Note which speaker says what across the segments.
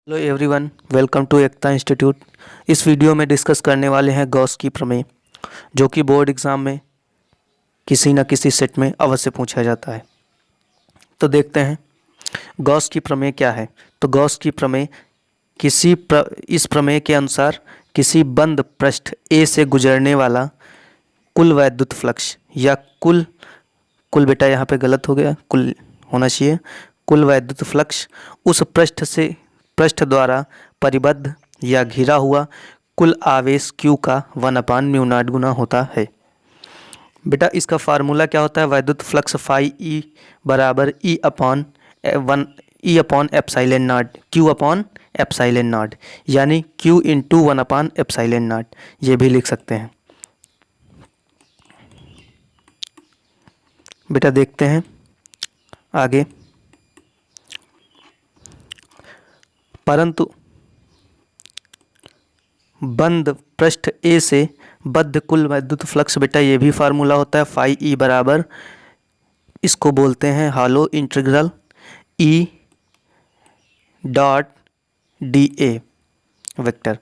Speaker 1: Hello everyone, welcome to Ekta institute. इस video में discuss करने वाले हैं गॉस की प्रमेय, जो कि बोर्ड एग्ज़ाम में किसी न किसी सेट में अवश्य पूछा जाता है। तो देखते हैं गॉस की प्रमेय क्या है। तो गॉस की प्रमेय इस प्रमेय के अनुसार किसी बंद पृष्ठ ए से गुजरने वाला कुल वैद्युत फ्लक्स या कुल कुल बेटा यहाँ पे गलत हो गया, कुल होना चाहिए। कुल वैद्युत फ्लक्स उस पृष्ठ द्वारा परिबद्ध या घिरा हुआ कुल आवेश Q का 1/μ0 गुना होता है। बेटा इसका फार्मूला क्या होता है? वैद्युत फ्लक्स फाई ई बराबर ई upon epsilon not, Q upon epsilon not, यानी Q इंटू 1/एप्साइलन नॉट, ये भी लिख सकते हैं। बेटा देखते हैं आगे। परंतु बंद पृष्ठ ए से बद्ध कुल वैद्युत फ्लक्स, बेटा ये भी फार्मूला होता है फाई ई बराबर, इसको बोलते हैं हालो integral E dot D A vector,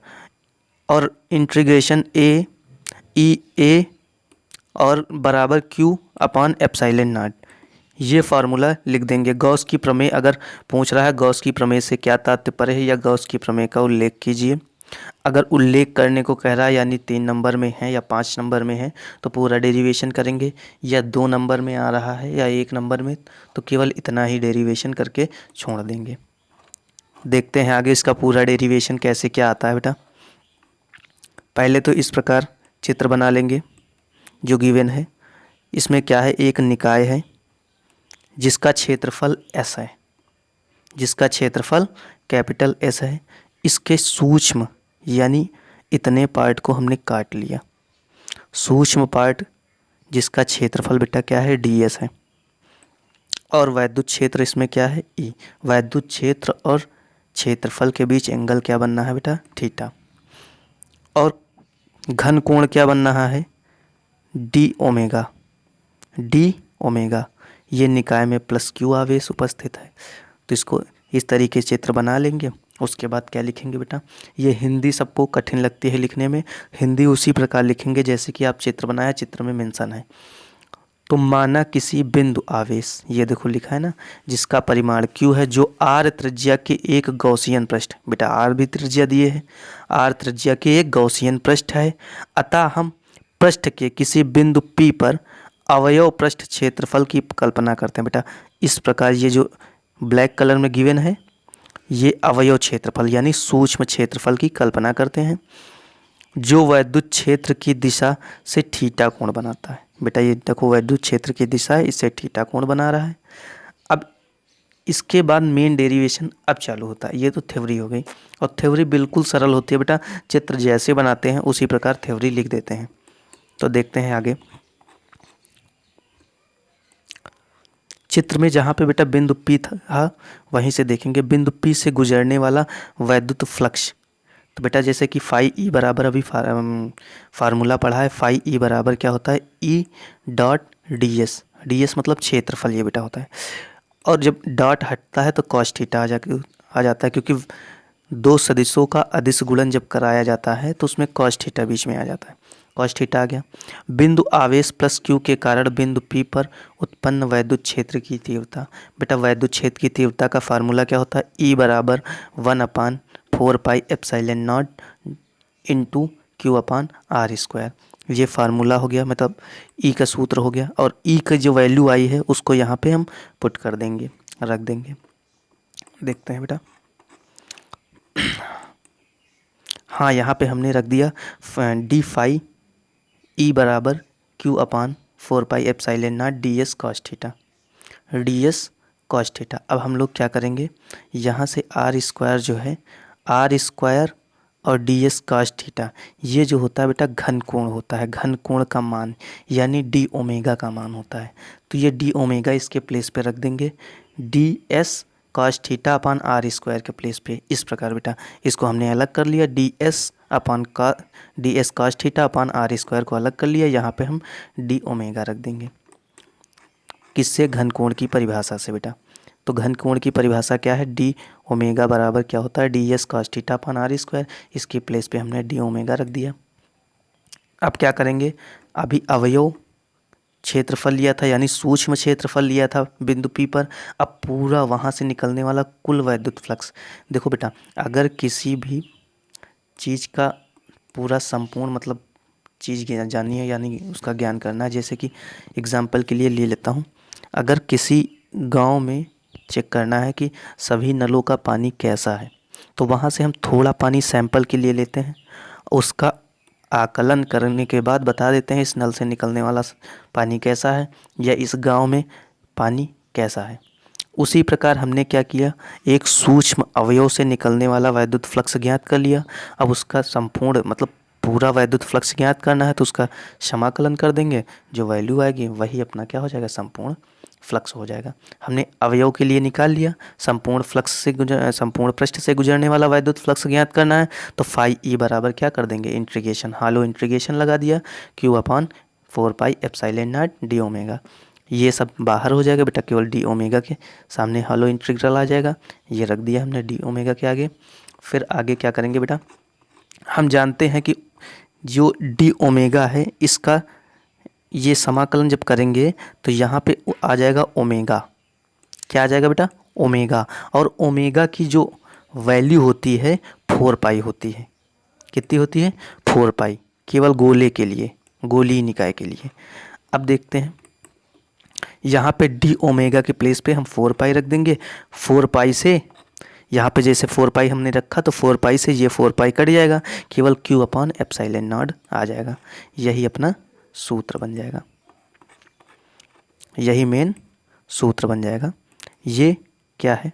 Speaker 1: और इंटीग्रेशन ए और बराबर Q अपॉन एप्साइलन नॉट, ये फार्मूला लिख देंगे। गॉस की प्रमेय अगर पूछ रहा है गॉस की प्रमेय से क्या तात्पर्य है या गॉस की प्रमेय का उल्लेख कीजिए। अगर उल्लेख करने को कह रहा है यानी 3 नंबर में है या 5 नंबर में है तो पूरा डेरिवेशन करेंगे, या 2 नंबर में आ रहा है या 1 नंबर में तो केवल इतना ही डेरिवेशन करके छोड़ देंगे। देखते हैं आगे इसका पूरा डेरिवेशन कैसे क्या आता है। बेटा पहले तो इस प्रकार चित्र बना लेंगे जो गिवन है। इसमें क्या है? एक निकाय है जिसका क्षेत्रफल S है, जिसका क्षेत्रफल कैपिटल S है। इसके सूक्ष्म यानी इतने पार्ट को हमने काट लिया। सूक्ष्म पार्ट जिसका क्षेत्रफल बेटा क्या है? ds है। और वैद्युत क्षेत्र इसमें क्या है? E। वैद्युत क्षेत्र और क्षेत्रफल के बीच एंगल क्या बनना है बेटा? थीटा। और घन कोण क्या बन रहा है? D omega. ये निकाय में प्लस Q आवेश उपस्थित है। तो इसको इस तरीके से चित्र बना लेंगे। उसके बाद क्या लिखेंगे बेटा? ये हिंदी सबको कठिन लगती है लिखने में, हिंदी उसी प्रकार लिखेंगे जैसे कि आप चित्र बनाया, चित्र में मेंशन है। तो माना किसी बिंदु आवेश, ये देखो लिखा है ना, जिसका परिमाण Q है, जो R त्रिज्या के एक गॉसियन पृष्ठ, बेटा R भी त्रिज्या दिए है, R त्रिज्या के एक गॉसियन पृष्ठ है। अतः हम पृष्ठ के किसी बिंदु P पर अवयव पृष्ठ क्षेत्रफल की कल्पना करते हैं। बेटा इस प्रकार ये जो ब्लैक कलर में गिवन है ये अवयव क्षेत्रफल यानी सूक्ष्म क्षेत्रफल की कल्पना करते हैं, जो वैद्युत क्षेत्र की दिशा से थीटा कोण बनाता है। बेटा ये देखो वैद्युत क्षेत्र की दिशा है, इससे थीटा कोण बना रहा है। अब इसके बाद मेन डेरिवेशन अब चालू होता है। ये तो थ्योरी हो गई, और थ्योरी बिल्कुल सरल होती है बेटा, चित्र जैसे बनाते हैं उसी प्रकार थ्योरी लिख देते हैं। तो देखते हैं आगे चित्र में, जहाँ पे बेटा बिंदु P था वहीं से देखेंगे बिंदु P से गुजरने वाला वैद्युत फ्लक्स। तो बेटा जैसे कि फाई ई बराबर अभी फार्मूला पढ़ा है, फाई ई बराबर क्या होता है? E डॉट ds मतलब क्षेत्रफल ये बेटा होता है। और जब डॉट हटता है तो कॉस थीटा आ जाता है, क्योंकि दो सदिशों का अदिश गुणन जब कराया जाता है तो उसमें कॉस थीटा बीच में आ जाता है, कॉस थीटा आ गया। बिंदु आवेश प्लस Q के कारण बिंदु P पर उत्पन्न वैद्युत क्षेत्र की तीव्रता, बेटा वैद्युत क्षेत्र की तीव्रता का फार्मूला क्या होता है? E बराबर 1/4 epsilon not into Q upon R square. ये फार्मूला हो गया, मतलब E का सूत्र हो गया, और E का जो वैल्यू आई है उसको यहाँ पे हम पुट कर देंगे, रख देंगे। देखते हैं बेटा, हाँ यहाँ पे हमने रख दिया डी फाई E बराबर Q upon 4 epsilon not ds cos theta. अब हम लोग क्या करेंगे, यहाँ से R स्क्वायर जो है, R स्क्वायर और ds कॉस थीटा, ये जो होता है बेटा घन कोण होता है, घन कोण का मान यानी डी ओमेगा का मान होता है। तो ये डी ओमेगा इसके प्लेस पे रख देंगे, ds cos theta upon R square के प्लेस पे। इस प्रकार बेटा इसको हमने अलग कर लिया, ds cos theta upon R square को अलग कर लिया, यहाँ पे हम डी ओमेगा रख देंगे। किससे? घन कोण की परिभाषा से बेटा। तो घन कोण की परिभाषा क्या है, डी ओमेगा बराबर क्या होता है, D S cos theta upon R square. इसकी प्लेस पे हमने डी ओमेगा रख दिया। अब क्या करेंगे, अभी अवयव क्षेत्रफल लिया था यानी सूक्ष्म क्षेत्रफल लिया था बिंदु P पर। अब पूरा वहाँ से निकलने वाला कुल वैद्युत फ्लक्स, देखो बेटा, अगर किसी भी चीज़ का पूरा संपूर्ण मतलब चीज़ जाननी है यानी उसका ज्ञान करना है, जैसे कि एग्जाम्पल के लिए ले लेता हूँ, अगर किसी गांव में चेक करना है कि सभी नलों का पानी कैसा है, तो वहाँ से हम थोड़ा पानी सैंपल के लिए लेते हैं, उसका आकलन करने के बाद बता देते हैं इस नल से निकलने वाला पानी कैसा है या इस गांव में पानी कैसा है। उसी प्रकार हमने क्या किया, एक सूक्ष्म अवयव से निकलने वाला वैद्युत फ्लक्स ज्ञात कर लिया। अब उसका संपूर्ण मतलब पूरा वैद्युत फ्लक्स ज्ञात करना है तो उसका समाकलन कर देंगे, जो वैल्यू आएगी वही अपना क्या हो जाएगा, संपूर्ण फ्लक्स हो जाएगा। हमने अवयव के लिए निकाल लिया, संपूर्ण फ्लक्स से संपूर्ण पृष्ठ से गुजरने वाला वैद्युत फ्लक्स ज्ञात करना है तो फाई ई बराबर क्या कर देंगे, इंटीग्रेशन, हालो इंटीग्रेशन लगा दिया, Q upon 4 pi epsilon not D omega. ये सब बाहर हो जाएगा बेटा, केवल डी ओमेगा के सामने हालो इंटीग्रल आ जाएगा, ये रख दिया हमने डी ओमेगा के आगे। फिर आगे क्या करेंगे बेटा, हम जानते हैं कि जो डी ओमेगा है इसका ये समाकलन जब करेंगे तो यहाँ पे आ जाएगा ओमेगा, क्या आ जाएगा बेटा, ओमेगा। और ओमेगा की जो वैल्यू होती है 4 पाई होती है, कितनी होती है, 4 पाई, केवल गोले के लिए, गोलीय निकाय के लिए। अब देखते हैं यहाँ पे डी ओमेगा के प्लेस पे हम 4 पाई रख देंगे। 4 पाई से यहाँ पे जैसे 4 पाई हमने रखा तो 4 पाई से ये 4 पाई कट जाएगा, केवल क्यू अपॉन एप्सिलॉन नॉट आ जाएगा। यही अपना सूत्र बन जाएगा, यही मेन सूत्र बन जाएगा। ये क्या है,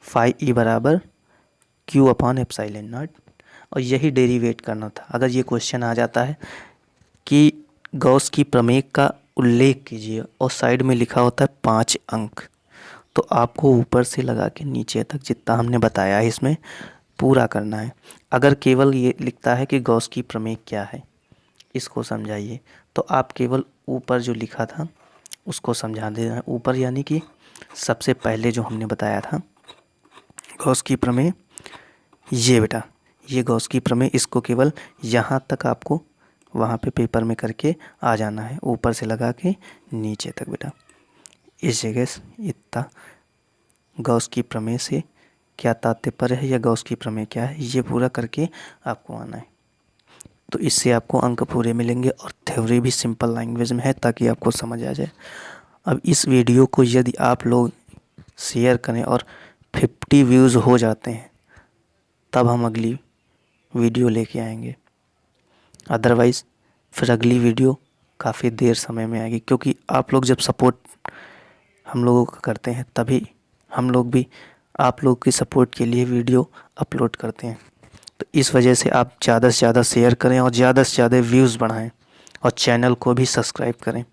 Speaker 1: फाई ई बराबर क्यू अपॉन एप्सिलॉन नॉट, और यही डेरिवेट करना था। अगर ये क्वेश्चन आ जाता है कि गॉस की प्रमेय का उल्लेख कीजिए और साइड में लिखा होता है 5 अंक, तो आपको ऊपर से लगा के नीचे तक जितना हमने बताया है इसमें पूरा करना है। अगर केवल ये लिखता है कि गॉस की प्रमेय क्या है, इसको समझाइए, तो आप केवल ऊपर जो लिखा था उसको समझा देना है। ऊपर यानी कि सबसे पहले जो हमने बताया था गॉस की प्रमेय, ये बेटा, ये गॉस की प्रमेय, इसको केवल यहाँ तक आपको वहाँ पे पेपर में करके आ जाना है, ऊपर से लगा के नीचे तक बेटा। इस जगह से इतना गॉस की प्रमेय से क्या तात्पर्य है या गॉस की प्रमेय क्या है, ये पूरा करके आपको आना है। तो इससे आपको अंक पूरे मिलेंगे और थ्योरी भी सिंपल लैंग्वेज में है ताकि आपको समझ आ जाए। अब इस वीडियो को यदि आप लोग शेयर करें और 50 व्यूज़ हो जाते हैं तब हम अगली वीडियो लेके आएंगे, अदरवाइज़ फिर अगली वीडियो काफ़ी देर समय में आएगी, क्योंकि आप लोग जब सपोर्ट हम लोगों का करते हैं तभी हम लोग भी आप लोग की सपोर्ट के लिए वीडियो अपलोड करते हैं। तो इस वजह से आप ज़्यादा से ज़्यादा शेयर करें और ज़्यादा से ज़्यादा व्यूज़ बढ़ाएं और चैनल को भी सब्सक्राइब करें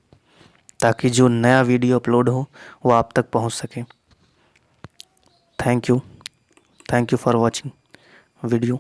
Speaker 1: ताकि जो नया वीडियो अपलोड हो वो आप तक पहुंच सके। Thank you for watching video.